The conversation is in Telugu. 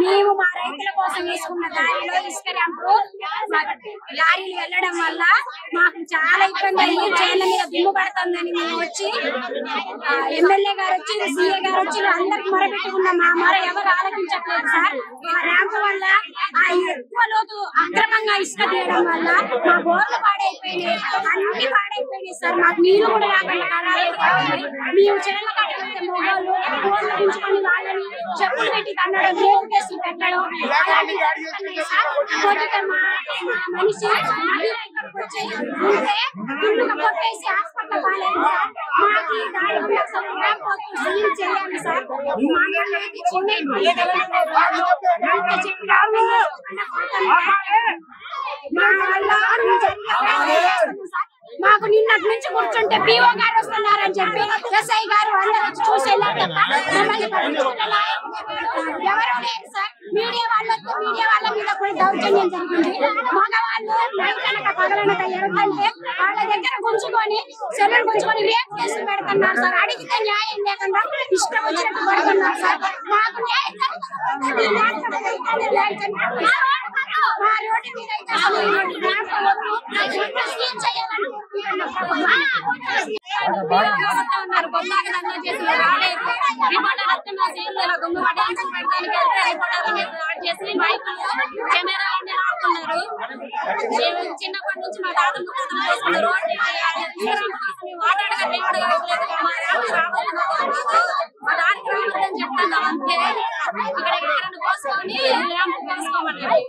మేము మా రైతుల కోసం వేసుకున్న దారిలో ఇసుక ర్యాంపు లారీలు వెళ్ళడం వల్ల మాకు చాలా ఇబ్బంది అయ్యి చేళ్ల మీద దుమ్ము పడుతుందని మేము వచ్చి ఎమ్మెల్యే గారు వచ్చి సీఏ గారు వచ్చి అందరికి మొరపెట్టుకున్నాం. మా మొర ఎవరు ఆలోచించట్లేదు సార్. ఆ ర్యాంపు వల్ల ఆ ఎక్కువ లోతు అక్రమంగా ఇసుక తీయడం వల్ల మా బోర్లు పాడైపోయినాయి, అన్ని పాడైపోయినాయి సార్. మాకు నీళ్లు కూడా రాకుండా మేము చేళ్ల కట్టకపోతే మొగోళ్ళు బోర్లు ఉంచుకొని వాళ్ళని చెప్పులు పెట్టి తన్నడం, రేపు కేసులు పెట్టడం మనిషి వచ్చి ఉంటే ఇల్లుగా కొట్టేసి హాస్పిటల్ పాలేదు సార్. మాకు ఈ దారి సీల్ చేయాలి సార్. మాకు నిన్నటి నుంచి కూర్చుంటే పిఓ గారు వస్తున్నారని చెప్పి ఎస్ఐ గారు అందరూ వచ్చి చూసి వెళ్ళారు తప్ప ఎవరు లేరు సార్. మీడియా వాళ్ళ మీద కూడా దౌర్జన్యం జరిగింది. మగవాళ్ళు నైట్లనక పగలనక ఎరుకంటే వాళ్ళ దగ్గర గుంజుకొని సెల్లులు గుంజుకొని రేపు కేసులు పెడుతున్నారు సార్. అడిగితే న్యాయం లేకుండా ఇష్టం వచ్చినట్టు పడుతున్నారు సార్. మాకు న్యాయం మా రోడ్డు మీద అయితే ఉన్నారు. బొమ్మాకి దందా చేసి రాలేదు. రిపోర్టర్ వస్తే మా సీఎంలో గుమ్మ పట్టాల్సిన పెడతానికి వెళ్తే రిపోర్టర్ మీద దాడి చేసి మైకులు కెమెరాలన్నీ ఆపుతున్నారు. చిన్నప్పటి నుంచి మా తాత ముఖ్యతలు చేసుకున్న రోడ్డు మాట్లాడగా మా దానికి రావద్దని చెప్తాను అంతే. అక్కడ పోసుకొని ర్యాంపు పోసుకోమన్నారు.